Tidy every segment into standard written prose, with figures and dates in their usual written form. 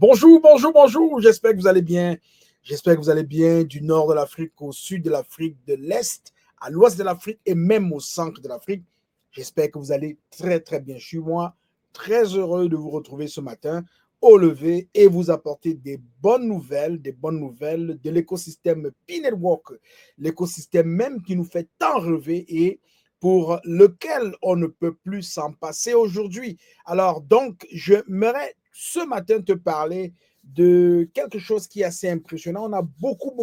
Bonjour, bonjour, bonjour. J'espère que vous allez bien. J'espère que vous allez bien du nord de l'Afrique au sud de l'Afrique, de l'est à l'ouest de l'Afrique et même au centre de l'Afrique. J'espère que vous allez très, très bien. Je suis moi très heureux de vous retrouver ce matin au lever et vous apporter des bonnes nouvelles de l'écosystème P-Network, l'écosystème même qui nous fait tant rêver et pour lequel on ne peut plus s'en passer aujourd'hui. Alors donc, j'aimerais ce matin te parler de quelque chose qui est assez impressionnant. On a beaucoup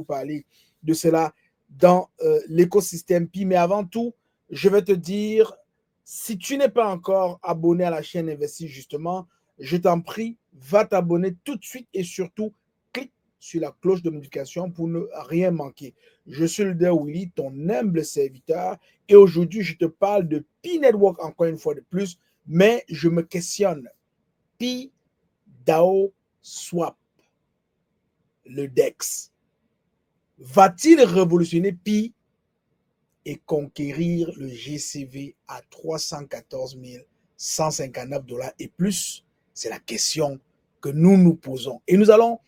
parlé de cela dans l'écosystème Pi. Mais avant tout, je vais te dire, si tu n'es pas encore abonné à la chaîne Investis, justement, je t'en prie, va t'abonner tout de suite et surtout, clique sur la cloche de notification pour ne rien manquer. Je suis le leader Willy, ton humble serviteur, et aujourd'hui, je te parle de Pi Network encore une fois de plus, mais je me questionne. Pi DAO Swap, le DEX, va-t-il révolutionner Pi et conquérir le GCV à 314 159 $ et plus? C'est la question que nous nous posons. Et nous allons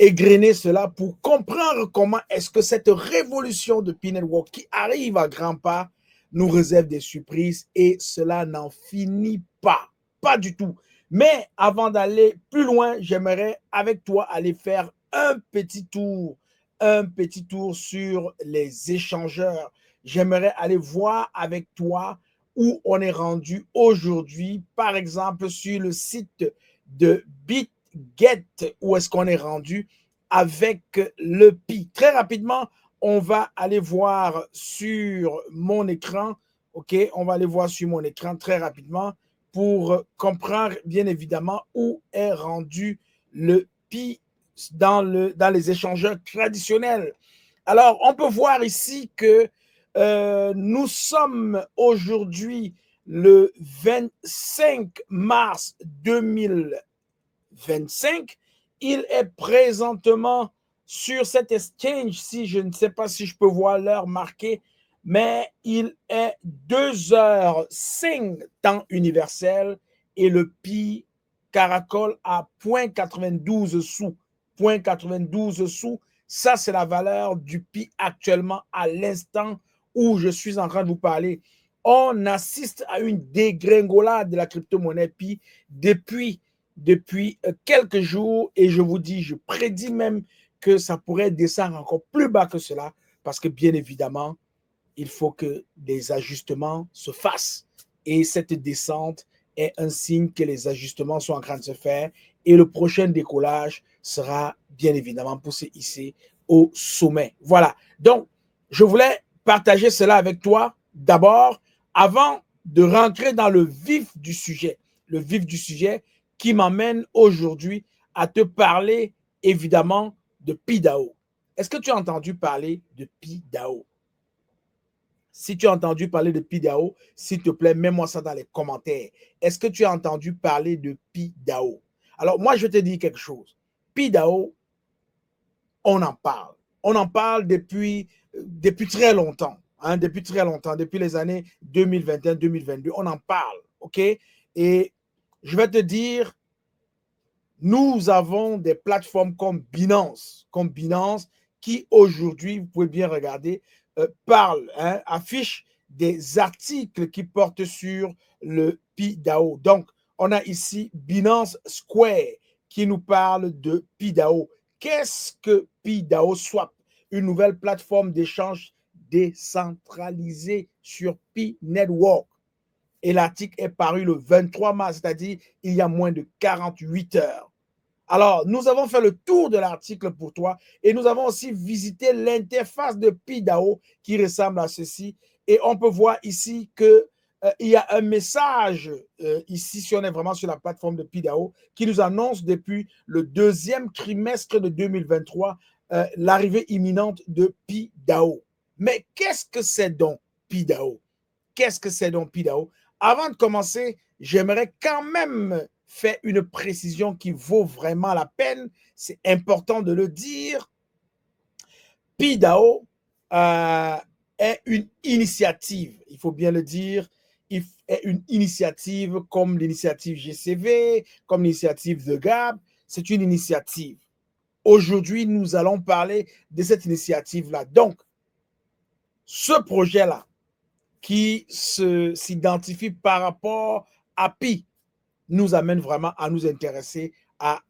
égrener cela pour comprendre comment est-ce que cette révolution de Pi Network qui arrive à grands pas nous réserve des surprises et cela n'en finit pas. Pas du tout. Mais avant d'aller plus loin, j'aimerais avec toi aller faire un petit tour sur les échangeurs. J'aimerais aller voir avec toi où on est rendu aujourd'hui, par exemple sur le site de BitGet, où est-ce qu'on est rendu avec le Pi. Très rapidement, on va aller voir sur mon écran, ok? On va aller voir sur mon écran très rapidement pour comprendre bien évidemment où est rendu le Pi dans les échangeurs traditionnels. Alors, on peut voir ici que nous sommes aujourd'hui le 25 mars 2025. Il est présentement sur cet exchange, si je ne sais pas si je peux voir l'heure marquée, mais il est 2h05 temps universel et le Pi caracole à 0,92 sous. 0,92 sous, ça c'est la valeur du Pi actuellement à l'instant où je suis en train de vous parler. On assiste à une dégringolade de la crypto-monnaie Pi depuis quelques jours et je vous dis, je prédis même que ça pourrait descendre encore plus bas que cela parce que bien évidemment, il faut que des ajustements se fassent et cette descente est un signe que les ajustements sont en train de se faire et le prochain décollage sera bien évidemment poussé ici au sommet. Voilà. Donc, je voulais partager cela avec toi d'abord avant de rentrer dans le vif du sujet. Le vif du sujet qui m'amène aujourd'hui à te parler évidemment de Pi DAO. Est-ce que tu as entendu parler de Pi DAO? Si tu as entendu parler de Pi DAO, s'il te plaît, mets-moi ça dans les commentaires. Est-ce que tu as entendu parler de Pi DAO? Alors, moi, je te dis quelque chose. Pi DAO, on en parle. On en parle depuis très longtemps. Hein, depuis très longtemps, depuis les années 2021-2022, on en parle. OK? Et je vais te dire, nous avons des plateformes comme Binance qui aujourd'hui, vous pouvez bien regarder, parlent, hein, affichent des articles qui portent sur le Pi DAO. Donc, on a ici Binance Square qui nous parle de Pi DAO. Qu'est-ce que Pi DAO Swap? Une nouvelle plateforme d'échange décentralisée sur Pi Network. Et l'article est paru le 23 mars, c'est-à-dire il y a moins de 48 heures. Alors, nous avons fait le tour de l'article pour toi et nous avons aussi visité l'interface de Pi DAO qui ressemble à ceci. Et on peut voir ici que il y a un message ici, si on est vraiment sur la plateforme de Pi DAO, qui nous annonce depuis le deuxième trimestre de 2023 l'arrivée imminente de Pi DAO. Mais qu'est-ce que c'est donc Pi DAO? Qu'est-ce que c'est donc Pi DAO? Avant de commencer, j'aimerais quand même faire une précision qui vaut vraiment la peine. C'est important de le dire. Pi DAO est une initiative, il faut bien le dire. est une initiative comme l'initiative GCV, comme l'initiative The Gap. C'est une initiative. Aujourd'hui, nous allons parler de cette initiative-là. Donc, ce projet-là, qui s'identifie par rapport à Pi, nous amène vraiment à nous intéresser à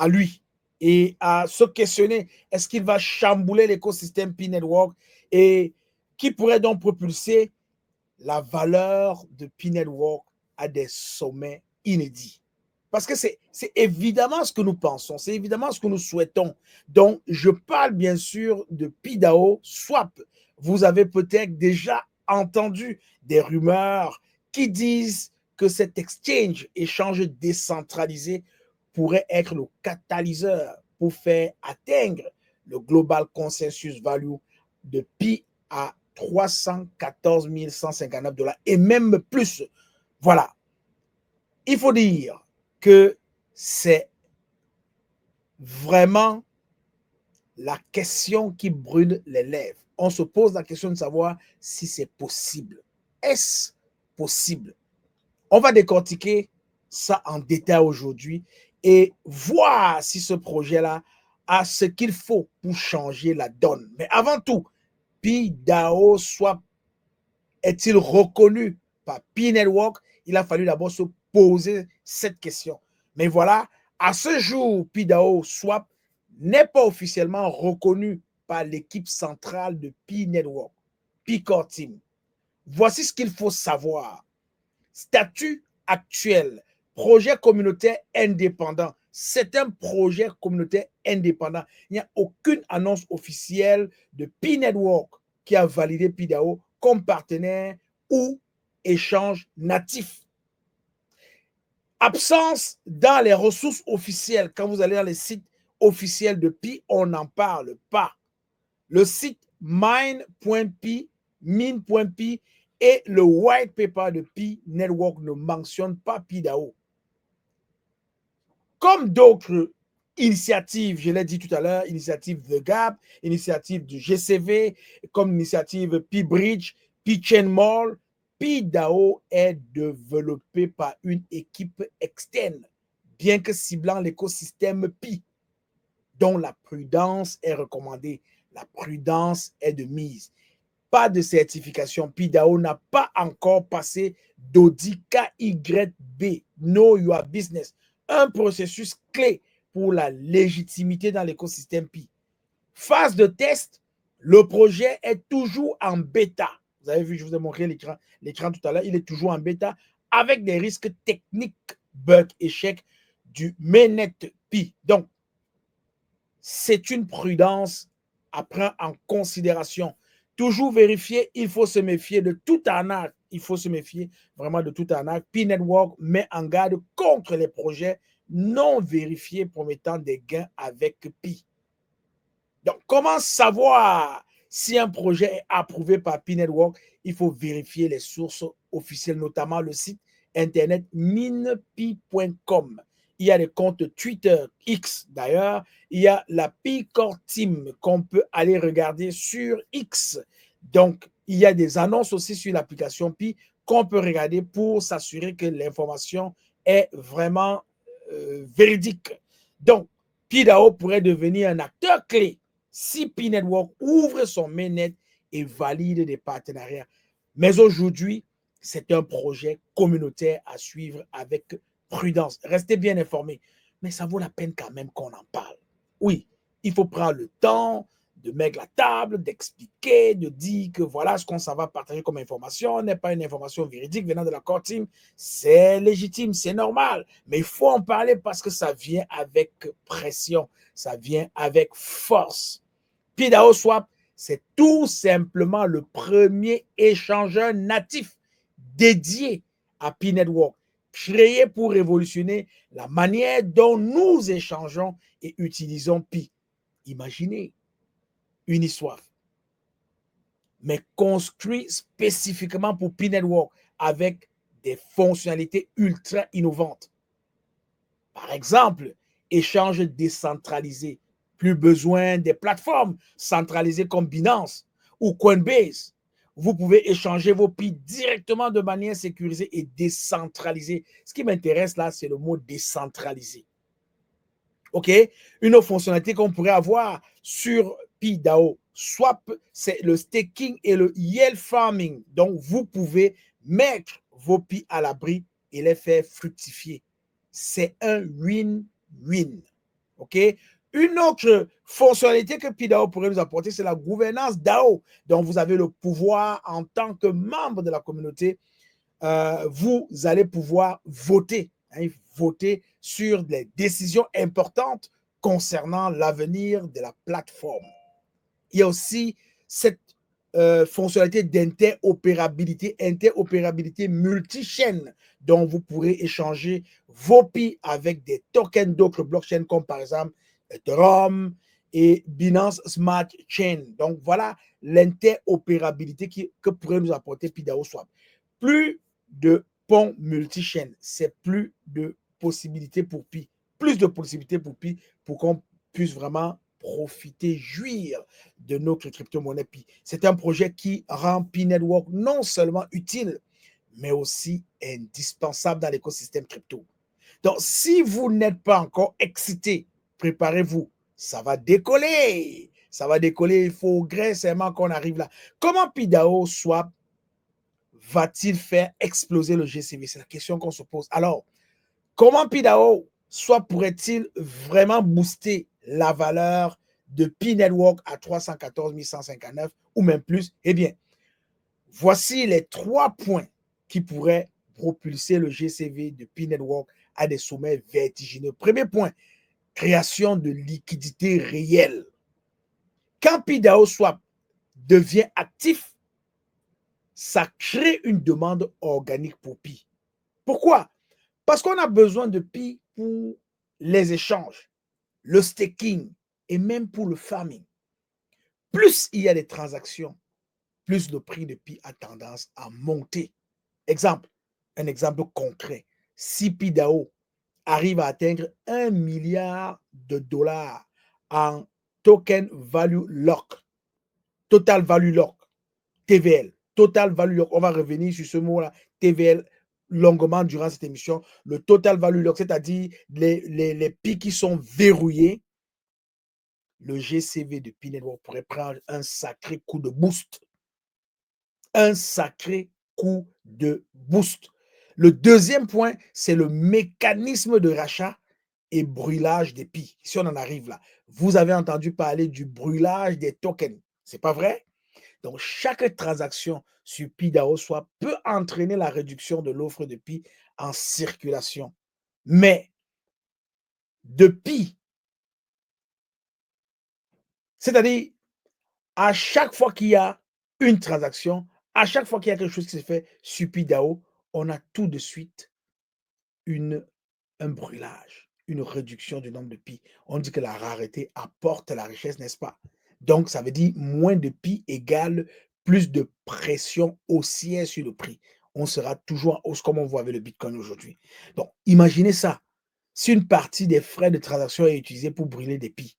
lui et à se questionner, est-ce qu'il va chambouler l'écosystème Pi Network et qui pourrait donc propulser la valeur de Pi Network à des sommets inédits. Parce que c'est évidemment ce que nous pensons, c'est évidemment ce que nous souhaitons. Donc, je parle bien sûr de PiDAO Swap. Vous avez peut-être déjà entendu des rumeurs qui disent que cet exchange, échange décentralisé, pourrait être le catalyseur pour faire atteindre le global consensus value de Pi à 314 159 $ et même plus. Voilà. Il faut dire que c'est vraiment la question qui brûle les lèvres. On se pose la question de savoir si c'est possible. Est-ce possible? On va décortiquer ça en détail aujourd'hui et voir si ce projet-là a ce qu'il faut pour changer la donne. Mais avant tout, PiDAO Swap est-il reconnu par Pi Network? Il a fallu d'abord se poser cette question. Mais voilà, à ce jour, PiDAO Swap n'est pas officiellement reconnu par l'équipe centrale de Pi Network, Pi Core Team. Voici ce qu'il faut savoir. Statut actuel, projet communautaire indépendant. C'est un projet communautaire indépendant. Il n'y a aucune annonce officielle de Pi Network qui a validé PiDAO comme partenaire ou échange natif. Absence dans les ressources officielles. Quand vous allez dans les sites officiels de Pi, on n'en parle pas. Le site mine.pi, mine.pi et le white paper de Pi Network ne mentionnent pas PiDAO. Comme d'autres initiatives, je l'ai dit tout à l'heure, initiative The Gap, initiative du GCV, comme initiative Pi Bridge, Pi Chain Mall, PiDAO est développé par une équipe externe, bien que ciblant l'écosystème Pi, dont la prudence est recommandée. La prudence est de mise. Pas de certification. PiDAO n'a pas encore passé d'audit KYB, Know Your Business, un processus clé pour la légitimité dans l'écosystème Pi. Phase de test, le projet est toujours en bêta. Vous avez vu, je vous ai montré l'écran tout à l'heure, il est toujours en bêta avec des risques techniques, bugs, échecs du mainnet Pi. Donc, c'est une prudence à prendre en considération. Toujours vérifier, il faut se méfier de tout arnaque. Il faut se méfier vraiment de tout arnaque. Pi Network met en garde contre les projets non vérifiés promettant des gains avec Pi. Donc, comment savoir si un projet est approuvé par Pi Network? Il faut vérifier les sources officielles, notamment le site internet minepi.com. Il y a des comptes Twitter, X d'ailleurs. Il y a la Pi Core Team qu'on peut aller regarder sur X. Donc, il y a des annonces aussi sur l'application Pi qu'on peut regarder pour s'assurer que l'information est vraiment véridique. Donc, PiDAO pourrait devenir un acteur clé si Pi Network ouvre son mainnet et valide des partenariats. Mais aujourd'hui, c'est un projet communautaire à suivre avec prudence. Restez bien informés. Mais ça vaut la peine quand même qu'on en parle. Oui, il faut prendre le temps de mettre la table, d'expliquer, de dire que voilà ce qu'on s'en va partager comme information n'est pas une information véridique venant de la core team. C'est légitime, c'est normal. Mais il faut en parler parce que ça vient avec pression, ça vient avec force. PiDAO Swap, c'est tout simplement le premier échangeur natif dédié à Pi Network, créé pour révolutionner la manière dont nous échangeons et utilisons Pi. Imaginez Uniswap, mais construit spécifiquement pour Pi Network avec des fonctionnalités ultra innovantes. Par exemple, échange décentralisé. Plus besoin des plateformes centralisées comme Binance ou Coinbase. vous pouvez échanger vos Pi directement de manière sécurisée et décentralisée. Ce qui m'intéresse là, c'est le mot décentralisé. OK? Une autre fonctionnalité qu'on pourrait avoir sur PiDAO Swap, c'est le staking et le yield farming. Donc, vous pouvez mettre vos Pi à l'abri et les faire fructifier. C'est un win-win. OK? Une autre fonctionnalité que PiDAO pourrait nous apporter, c'est la gouvernance DAO. Donc, vous avez le pouvoir en tant que membre de la communauté, vous allez pouvoir voter, voter sur des décisions importantes concernant l'avenir de la plateforme. Il y a aussi cette fonctionnalité interopérabilité multi-chaîne, dont vous pourrez échanger vos Pi avec des tokens d'autres blockchains, comme par exemple Ethereum et Binance Smart Chain. Donc voilà l'interopérabilité que pourrait nous apporter PiDAO Swap. Plus de ponts multi-chaînes, c'est plus de possibilités pour Pi, plus de possibilités pour Pi pour qu'on puisse vraiment profiter, jouir de notre crypto-monnaie Pi. C'est un projet qui rend Pi Network non seulement utile, mais aussi indispensable dans l'écosystème crypto. Donc, si vous n'êtes pas encore excité, préparez-vous. Ça va décoller. Ça va décoller. Il faut graisement qu'on arrive là. Comment PiDAO Swap va-t-il faire exploser le GCV? C'est la question qu'on se pose. Alors, comment PiDAO Swap pourrait-il vraiment booster la valeur de Pi Network à 314 159 ou même plus? Eh bien, voici les 3 points qui pourraient propulser le GCV de Pi Network à des sommets vertigineux. Premier point, création de liquidité réelle. Quand PiDAO Swap devient actif, ça crée une demande organique pour Pi. Pourquoi? Parce qu'on a besoin de Pi pour les échanges, le staking et même pour le farming. Plus il y a des transactions, plus le prix de Pi a tendance à monter. Exemple, un exemple concret. Si PiDAO arrive à atteindre 1 milliard de dollars en token value lock, total value lock, TVL, total value lock, on va revenir sur ce mot-là, TVL, longuement durant cette émission. Le total value lock, c'est-à-dire les Pi qui sont verrouillés, le GCV de Pi Network pourrait prendre un sacré coup de boost. Un sacré coup de boost. Le deuxième point, c'est le mécanisme de rachat et brûlage des Pi. Si on en arrive là, vous avez entendu parler du brûlage des tokens. C'est pas vrai? Donc, chaque transaction sur PiDAO Swap peut entraîner la réduction de l'offre de Pi en circulation. Mais de Pi, c'est-à-dire à chaque fois qu'il y a une transaction, à chaque fois qu'il y a quelque chose qui se fait sur PiDAO, on a tout de suite un brûlage, une réduction du nombre de Pi. On dit que la rareté apporte la richesse, n'est-ce pas? Donc, ça veut dire moins de Pi égale plus de pression haussière sur le prix. On sera toujours en hausse comme on voit avec le Bitcoin aujourd'hui. Donc, imaginez ça. Si une partie des frais de transaction est utilisée pour brûler des Pi,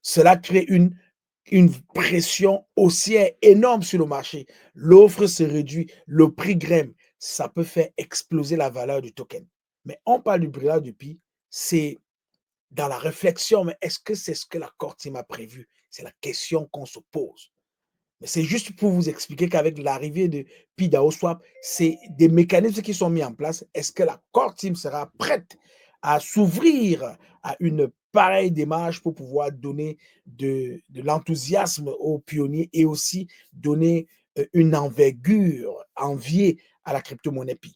cela crée une pression haussière énorme sur le marché. L'offre se réduit, le prix grimpe. Ça peut faire exploser la valeur du token. Mais on parle du brûlage du Pi, c'est dans la réflexion, mais est-ce que c'est ce que la Core Team a prévu? C'est la question qu'on se pose. Mais c'est juste pour vous expliquer qu'avec l'arrivée de PiDAO Swap, c'est des mécanismes qui sont mis en place. Est-ce que la Core Team sera prête à s'ouvrir à une pareille démarche pour pouvoir donner de l'enthousiasme aux pionniers et aussi donner une envergure, envier à la crypto-monnaie Pi?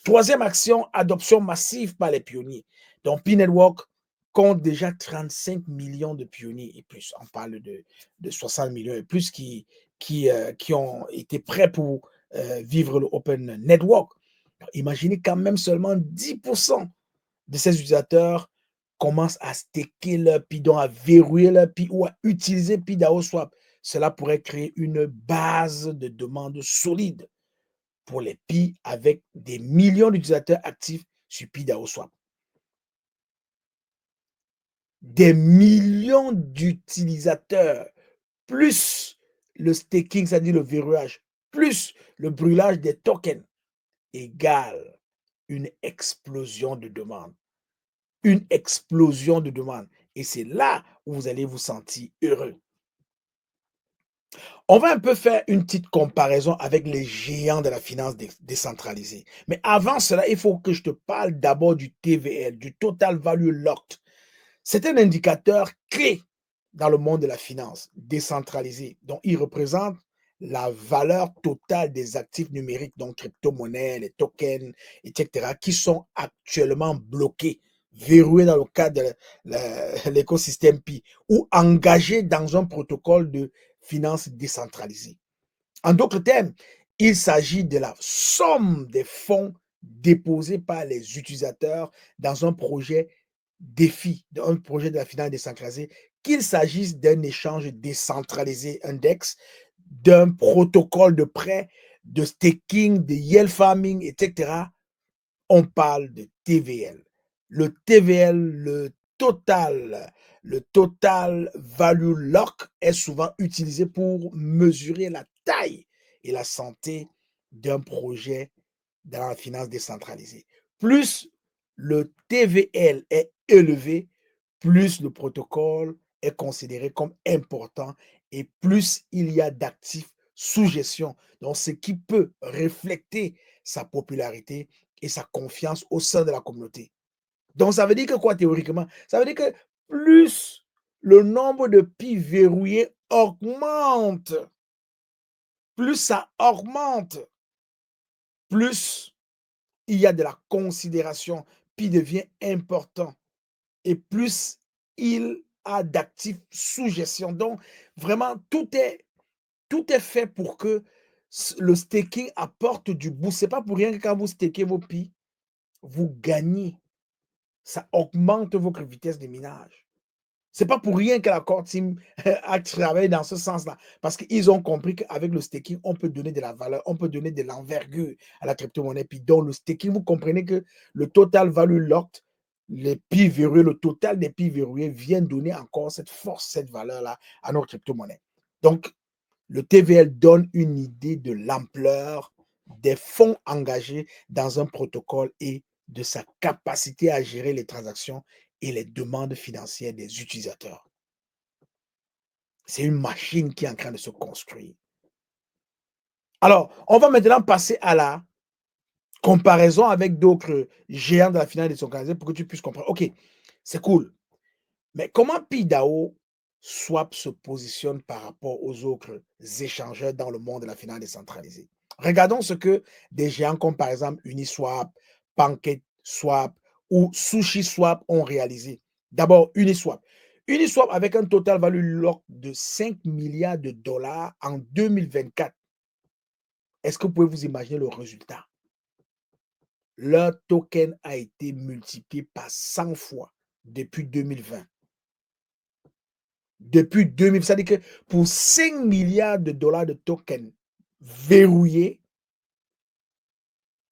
Troisième action, adoption massive par les pionniers. Donc, Pi Network compte déjà 35 millions de pionniers et plus. On parle de 60 millions et plus qui ont été prêts pour vivre le Open Network. Alors, imaginez quand même seulement 10% de ces utilisateurs commencent à staker leur Pi, donc à verrouiller leur Pi ou à utiliser PiDAO Swap. Cela pourrait créer une base de demande solide pour les Pi avec des millions d'utilisateurs actifs sur PiDAO Swap. Des millions d'utilisateurs, plus le staking, c'est-à-dire le verrouillage, plus le brûlage des tokens égale une explosion de demande. Une explosion de demande. Et c'est là où vous allez vous sentir heureux. On va un peu faire une petite comparaison avec les géants de la finance décentralisée. Mais avant cela, il faut que je te parle d'abord du TVL, du Total Value Locked. C'est un indicateur clé dans le monde de la finance décentralisée. Donc, il représente la valeur totale des actifs numériques, donc crypto-monnaies, les tokens, etc., qui sont actuellement bloqués, verrouillés dans le cadre de l'écosystème Pi ou engagés dans un protocole de finance décentralisée. En d'autres termes, il s'agit de la somme des fonds déposés par les utilisateurs dans un projet défi, un projet de la finance décentralisée, qu'il s'agisse d'un échange décentralisé index, d'un protocole de prêt, de staking, de yield farming, etc. On parle de TVL. Le TVL, le total value lock est souvent utilisé pour mesurer la taille et la santé d'un projet dans la finance décentralisée. Plus le TVL est élevé, plus le protocole est considéré comme important et plus il y a d'actifs sous gestion. Donc, ce qui peut refléter sa popularité et sa confiance au sein de la communauté. Donc, ça veut dire que quoi théoriquement? Ça veut dire que plus le nombre de pi verrouillés augmente, plus ça augmente, plus il y a de la considération, pi devient important et plus il a d'actifs sous gestion. Donc, vraiment, tout est fait pour que le staking apporte du boost. Ce n'est pas pour rien que quand vous stakez vos pi, vous gagnez. Ça augmente votre vitesse de minage. C'est pas pour rien que la core team a travaillé dans ce sens-là. Parce qu'ils ont compris qu'avec le staking, on peut donner de la valeur, on peut donner de l'envergure à la crypto-monnaie. Puis dans le staking, vous comprenez que le total value locked, les pi verrouillés, le total des pi verrouillés vient donner encore cette force, cette valeur-là à nos crypto-monnaies. Donc, le TVL donne une idée de l'ampleur des fonds engagés dans un protocole et de sa capacité à gérer les transactions et les demandes financières des utilisateurs. C'est une machine qui est en train de se construire. Alors, on va maintenant passer à la comparaison avec d'autres géants de la finance décentralisée pour que tu puisses comprendre. OK, c'est cool. Mais comment PIDAO Swap se positionne par rapport aux autres échangeurs dans le monde de la finance décentralisée? Regardons ce que des géants comme par exemple Uniswap, PancakeSwap ou SushiSwap ont réalisé. D'abord, Uniswap. Uniswap avec un total value lock de 5 milliards de dollars en 2024. Est-ce que vous pouvez vous imaginer le résultat? Leur token a été multiplié par 100 fois depuis 2020. Depuis 2000, c'est-à-dire que pour 5 milliards de dollars de tokens verrouillés,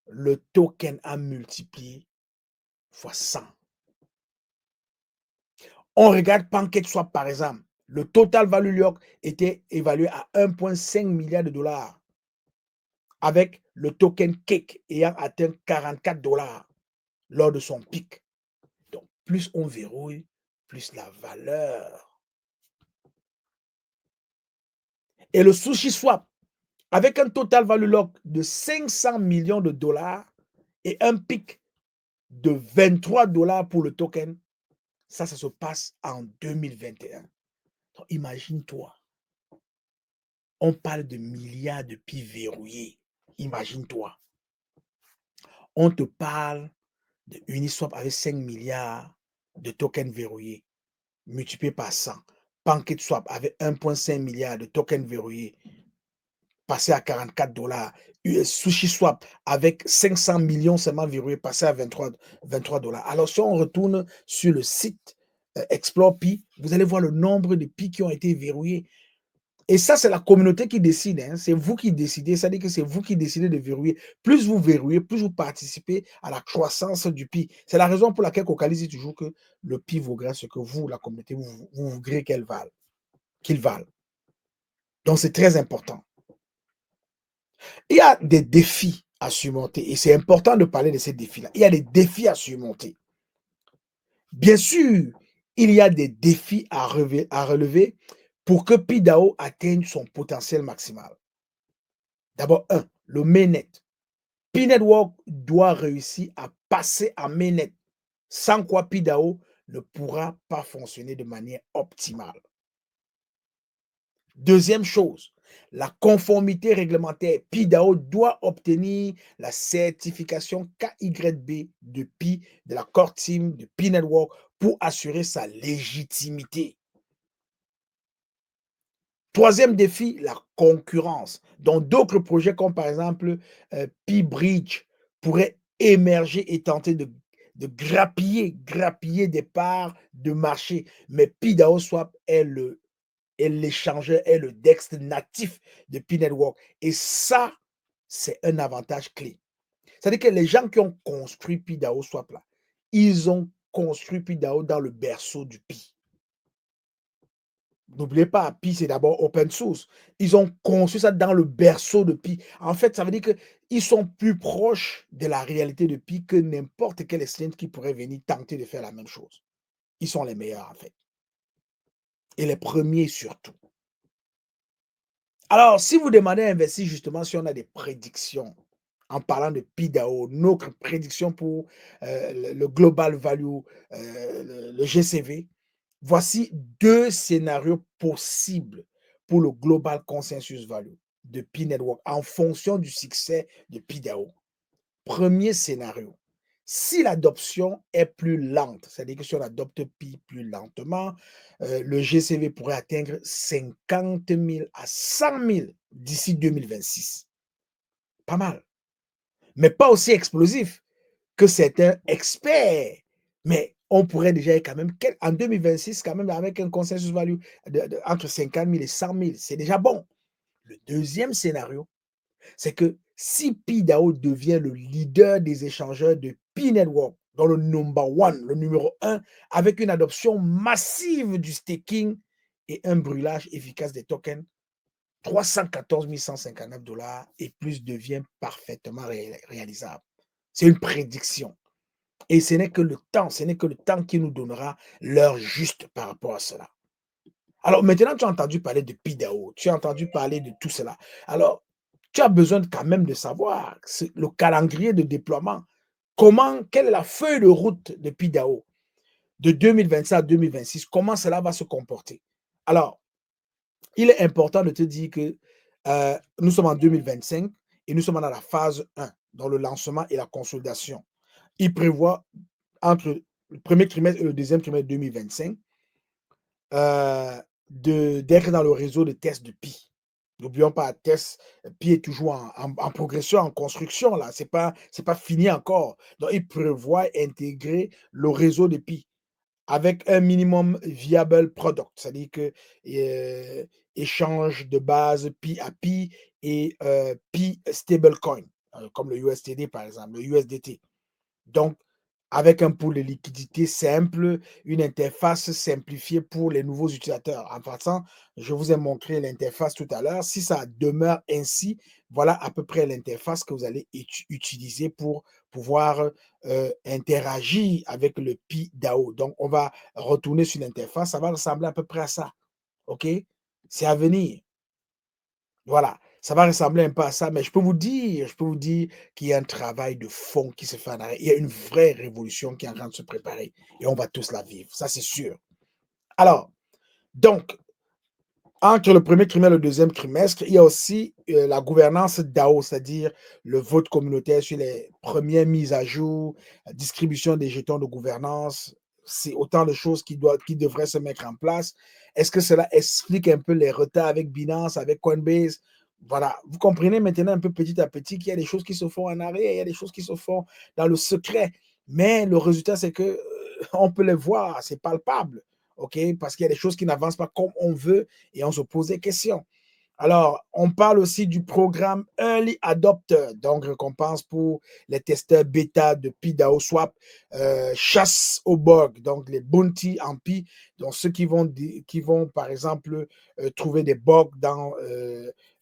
le token a multiplié fois 100. On regarde PancakeSwap par exemple. Le total value lock était évalué à 1,5 milliard de dollars avec le token Cake ayant atteint 44 dollars lors de son pic. Donc, plus on verrouille, plus la valeur. Et le SushiSwap, avec un total value lock de 500 millions de dollars et un pic de 23 dollars pour le token, ça se passe en 2021. Donc, imagine-toi, on parle de milliards de pi verrouillés. Imagine-toi. On te parle de Uniswap avec 5 milliards de tokens verrouillés, multiplié par 100. PancakeSwap avec 1,5 milliard de tokens verrouillés, passé à 44 dollars. SushiSwap avec 500 millions seulement verrouillés, passé à 23 dollars. Alors, si on retourne sur le site Explore Pi, vous allez voir le nombre de Pi qui ont été verrouillés. Et ça, c'est la communauté qui décide. Hein. C'est vous qui décidez. Ça veut dire que c'est vous qui décidez de verrouiller. Plus vous verrouillez, plus vous participez à la croissance du Pi. C'est la raison pour laquelle Cocali dit toujours que le Pi vaudra ce que vous, la communauté, vous voudrez qu'il valent. Donc, c'est très important. Il y a des défis à surmonter et c'est important de parler de ces défis-là. Il y a des défis à surmonter. Bien sûr, il y a des défis à relever pour que PIDAO atteigne son potentiel maximal. D'abord, un, le mainnet. P-Network doit réussir à passer à mainnet, sans quoi PIDAO ne pourra pas fonctionner de manière optimale. Deuxième chose, la conformité réglementaire. PIDAO doit obtenir la certification KYB de Pi, de la Core Team, de P-Network pour assurer sa légitimité. Troisième défi, la concurrence. Donc, d'autres projets comme par exemple P-Bridge pourraient émerger et tenter de grappiller des parts de marché. Mais PIDAO Swap est l'échangeur, est le DEX natif de P-Network. Et ça, c'est un avantage clé. C'est-à-dire que les gens qui ont construit PIDAO Swap là, ils ont construit PIDAO dans le berceau du Pi. N'oubliez pas, Pi, c'est d'abord open source. Ils ont conçu ça dans le berceau de Pi. En fait, ça veut dire qu'ils sont plus proches de la réalité de Pi que n'importe quel exchange qui pourrait venir tenter de faire la même chose. Ils sont les meilleurs, en fait. Et les premiers surtout. Alors, si vous demandez à investir, justement, si on a des prédictions, en parlant de PIDAO, notre prédiction pour le Global Value, le GCV, voici deux scénarios possibles pour le Global Consensus Value de P-Network en fonction du succès de PIDAO. Premier scénario, si l'adoption est plus lente, c'est-à-dire que si on adopte Pi plus lentement, le GCV pourrait atteindre 50 000 à 100 000 d'ici 2026. Pas mal, mais pas aussi explosif que certains experts. Mais on pourrait déjà quand même, en 2026, quand même, avec un consensus value entre 50 000 et 100 000, c'est déjà bon. Le deuxième scénario, c'est que si PIDAO devient le leader des échangeurs de P-Network, dans le number one, le numéro un, avec une adoption massive du staking et un brûlage efficace des tokens, 314 159 $ et plus devient parfaitement réalisable. C'est une prédiction. Et ce n'est que le temps qui nous donnera l'heure juste par rapport à cela. Alors maintenant, tu as entendu parler de PIDAO, tu as entendu parler de tout cela. Alors, tu as besoin quand même de savoir le calendrier de déploiement. Quelle est la feuille de route de PIDAO de 2025 à 2026? Comment cela va se comporter? Alors, il est important de te dire que nous sommes en 2025 et nous sommes dans la phase 1, dans le lancement et la consolidation. Il prévoit entre le premier trimestre et le deuxième trimestre 2025 d'être dans le réseau de tests de Pi. N'oublions pas, Pi est toujours en progression, en construction, là. C'est pas fini encore. Donc, il prévoit intégrer le réseau de Pi avec un minimum viable product, c'est-à-dire que échange de base Pi à Pi et Pi stablecoin, comme le USTD par exemple, le USDT. Donc, avec un pool de liquidité simple, une interface simplifiée pour les nouveaux utilisateurs. En passant, je vous ai montré l'interface tout à l'heure. Si ça demeure ainsi, voilà à peu près l'interface que vous allez utiliser pour pouvoir interagir avec le PIDAO. Donc, on va retourner sur l'interface. Ça va ressembler à peu près à ça. OK? C'est à venir. Voilà, ça va ressembler un peu à ça, mais je peux vous dire qu'il y a un travail de fond qui se fait en arrière. Il y a une vraie révolution qui est en train de se préparer et on va tous la vivre, ça c'est sûr. Alors, donc, entre le premier trimestre et le deuxième trimestre, il y a aussi la gouvernance DAO, c'est-à-dire le vote communautaire sur les premières mises à jour, la distribution des jetons de gouvernance. C'est autant de choses qui devraient se mettre en place. Est-ce que cela explique un peu les retards avec Binance, avec Coinbase? Voilà, vous comprenez maintenant un peu petit à petit qu'il y a des choses qui se font en arrière, il y a des choses qui se font dans le secret. Mais le résultat, c'est que on peut les voir, c'est palpable. OK? Parce qu'il y a des choses qui n'avancent pas comme on veut et on se pose des questions. Alors, on parle aussi du programme Early Adopter, donc récompense pour les testeurs bêta de PDAO Swap, chasse au bug, donc les bounty en Pi, donc ceux qui vont par exemple trouver des bugs dans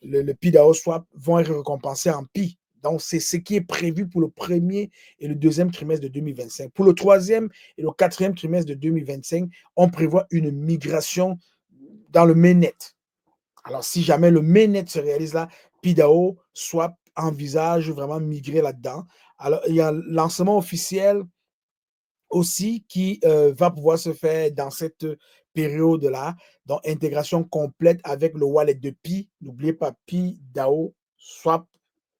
le PDAO Swap vont être récompensés en Pi. Donc, c'est ce qui est prévu pour le premier et le deuxième trimestre de 2025. Pour le troisième et le quatrième trimestre de 2025, on prévoit une migration dans le mainnet. Alors, si jamais le mainnet se réalise là, PDAO Swap envisage vraiment migrer là-dedans. Alors, il y a un lancement officiel aussi qui va pouvoir se faire dans cette période-là. Donc, intégration complète avec le wallet de Pi. N'oubliez pas, PDAO Swap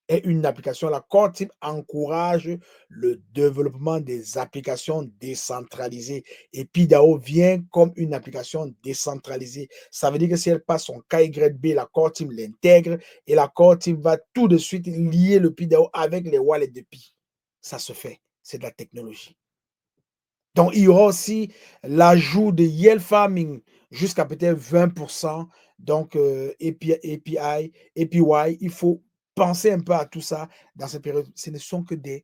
est une application. La Core Team encourage le développement des applications décentralisées. Et PDAO vient comme une application décentralisée. Ça veut dire que si elle passe son KYB, la Core Team l'intègre et la Core Team va tout de suite lier le PDAO avec les wallets de Pi. Ça se fait. C'est de la technologie. Donc, il y aura aussi l'ajout de yield farming jusqu'à peut-être 20%. Donc, API, il faut penser un peu à tout ça dans cette période. Ce ne sont que des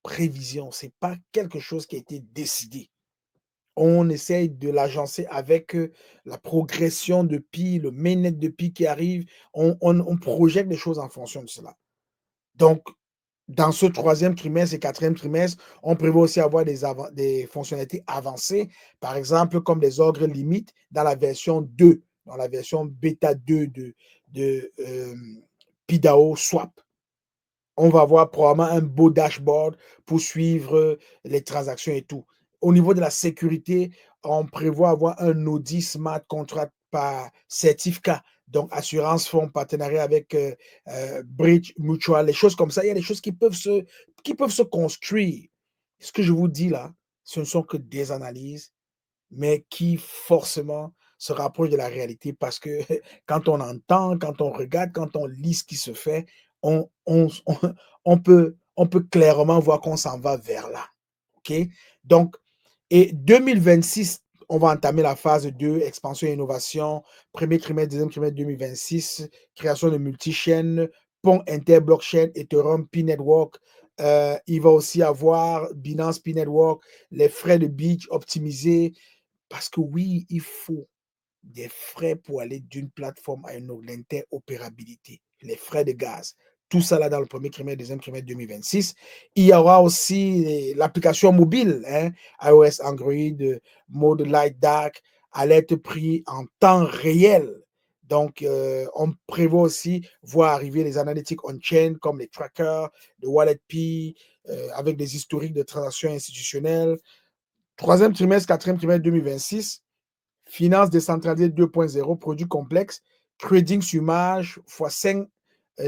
prévisions. Ce n'est pas quelque chose qui a été décidé. On essaye de l'agencer avec la progression de Pi, le mainnet de Pi qui arrive. On projette les choses en fonction de cela. Donc, dans ce troisième trimestre et quatrième trimestre, on prévoit aussi avoir des fonctionnalités avancées, par exemple comme des ordres limites dans la version 2, dans la version bêta 2 de PDAO Swap. On va avoir probablement un beau dashboard pour suivre les transactions et tout. Au niveau de la sécurité, on prévoit avoir un audit smart contract par certificat. Donc, assurance fonds, partenariat avec Bridge Mutual, les choses comme ça. Il y a des choses qui peuvent se construire. Ce que je vous dis là, ce ne sont que des analyses, mais qui forcément se rapprochent de la réalité parce que quand on entend, quand on regarde, quand on lit ce qui se fait, on, on, on, on peut clairement voir qu'on s'en va vers là. OK? Donc, et 2026, on va entamer la phase 2, expansion et innovation, premier trimestre, deuxième trimestre 2026, création de multi-chaînes, pont inter-blockchain, Ethereum, P-Network. Il va aussi avoir Binance P-Network, les frais de Beach optimisés, parce que oui, il faut des frais pour aller d'une plateforme à une autre, l'interopérabilité, les frais de gaz. Tout ça là dans le premier trimestre, deuxième trimestre 2026. Il y aura aussi l'application mobile, hein, iOS, Android, mode Light Dark, alerte prix en temps réel. Donc, on prévoit aussi voir arriver les analytiques on-chain comme les trackers, le Wallet P, avec des historiques de transactions institutionnelles. Troisième trimestre, quatrième trimestre 2026, finance décentralisée 2.0, produit complexe, trading sur marge, x5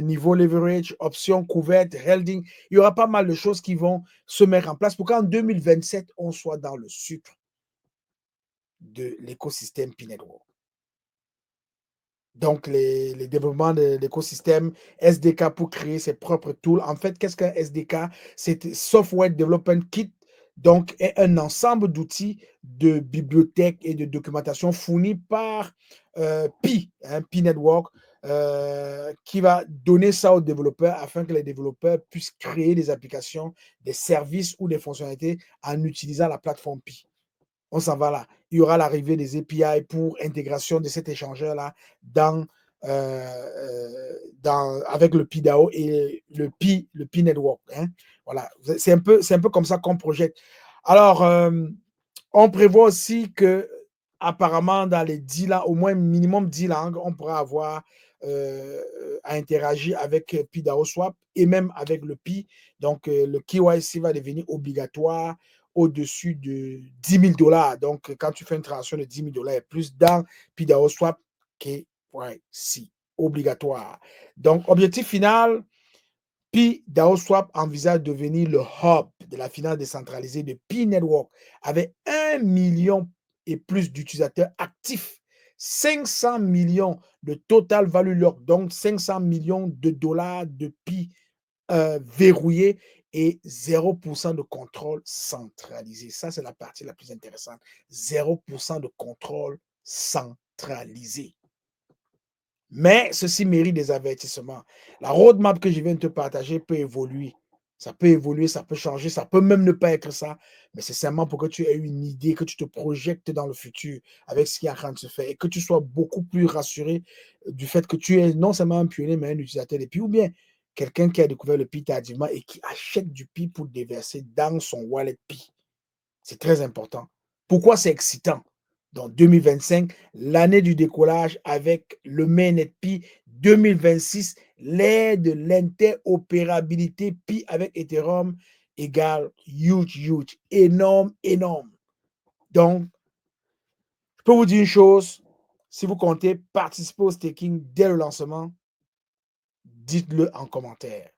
niveau leverage, options couvertes, holding. Il y aura pas mal de choses qui vont se mettre en place pour qu'en 2027, on soit dans le sucre de l'écosystème P-Network. Donc, les développements de l'écosystème SDK pour créer ses propres tools. En fait, qu'est-ce qu'un SDK? C'est Software Development Kit, donc est un ensemble d'outils de bibliothèques et de documentation fournis par Pi, hein, Pi Network, qui va donner ça aux développeurs afin que les développeurs puissent créer des applications, des services ou des fonctionnalités en utilisant la plateforme Pi. On s'en va là. Il y aura l'arrivée des API pour intégration de cet échangeur-là dans, avec le PDAO et le Pi Network. Hein. Voilà. C'est un peu comme ça qu'on projette. Alors, on prévoit aussi que, apparemment, dans les 10 langues, au moins minimum 10 langues, on pourra avoir à interagir avec PDAO Swap et même avec le Pi. Donc, le KYC va devenir obligatoire au-dessus de 10 000 $. Donc, quand tu fais une transaction de 10 000 $ et plus dans PDAO Swap, KYC obligatoire. Donc, objectif final, Pi DAO Swap envisage de devenir le hub de la finance décentralisée de Pi Network avec 1 million et plus d'utilisateurs actifs, 500 millions de total value lock, donc 500 millions de dollars de Pi verrouillés et 0% de contrôle centralisé. Ça, c'est la partie la plus intéressante. 0% de contrôle centralisé. Mais ceci mérite des avertissements. La roadmap que je viens de te partager peut évoluer. Ça peut évoluer, ça peut changer, ça peut même ne pas être ça. Mais c'est seulement pour que tu aies une idée, que tu te projettes dans le futur avec ce qui est en train de se faire et que tu sois beaucoup plus rassuré du fait que tu es non seulement un pionnier, mais un utilisateur de Pi ou bien quelqu'un qui a découvert le Pi tardivement et qui achète du Pi pour déverser dans son wallet Pi. C'est très important. Pourquoi c'est excitant? Dans 2025, l'année du décollage avec le mainnet Pi, 2026, l'ère de l'interopérabilité Pi avec Ethereum égale huge, huge, énorme, énorme. Donc, je peux vous dire une chose, si vous comptez participer au staking dès le lancement, dites-le en commentaire.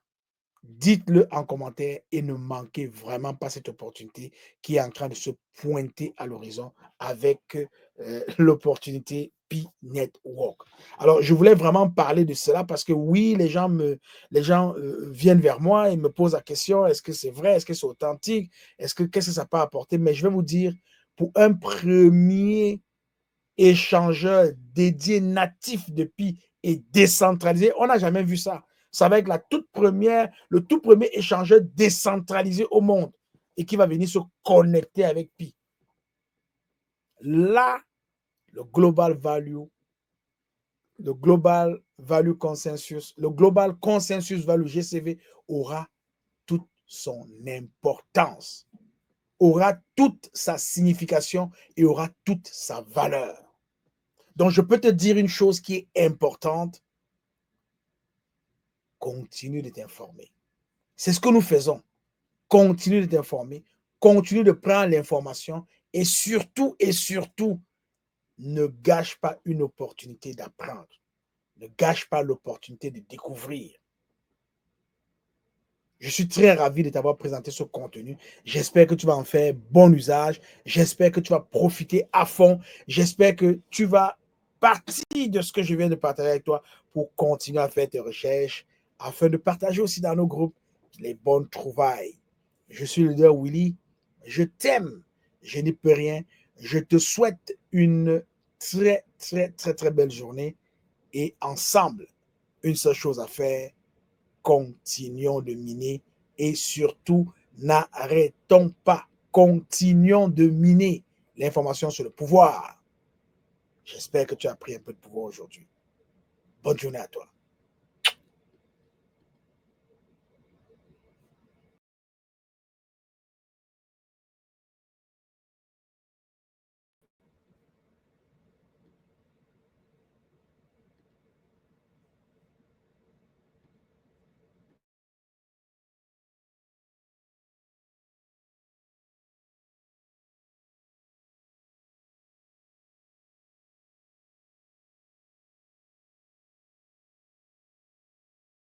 Dites-le en commentaire et ne manquez vraiment pas cette opportunité qui est en train de se pointer à l'horizon avec l'opportunité Pi Network. Alors, je voulais vraiment parler de cela parce que oui, les gens viennent vers moi et me posent la question, est-ce que c'est vrai, est-ce que c'est authentique, qu'est-ce que ça peut apporter? Mais je vais vous dire, pour un premier échangeur dédié natif de Pi et décentralisé, on n'a jamais vu ça. Ça va être le tout premier échangeur décentralisé au monde et qui va venir se connecter avec Pi. Là, le Global Consensus Value GCV aura toute son importance, aura toute sa signification et aura toute sa valeur. Donc, je peux te dire une chose qui est importante. Continue de t'informer. C'est ce que nous faisons. Continue de t'informer, continue de prendre l'information et surtout, ne gâche pas une opportunité d'apprendre. Ne gâche pas l'opportunité de découvrir. Je suis très ravi de t'avoir présenté ce contenu. J'espère que tu vas en faire bon usage. J'espère que tu vas profiter à fond. J'espère que tu vas partir de ce que je viens de partager avec toi pour continuer à faire tes recherches afin de partager aussi dans nos groupes les bonnes trouvailles. Je suis le leader Willy. Je t'aime. Je n'y peux rien. Je te souhaite une très, très, très, très belle journée. Et ensemble, une seule chose à faire, continuons de miner et surtout, n'arrêtons pas. Continuons de miner l'information sur le pouvoir. J'espère que tu as pris un peu de pouvoir aujourd'hui. Bonne journée à toi.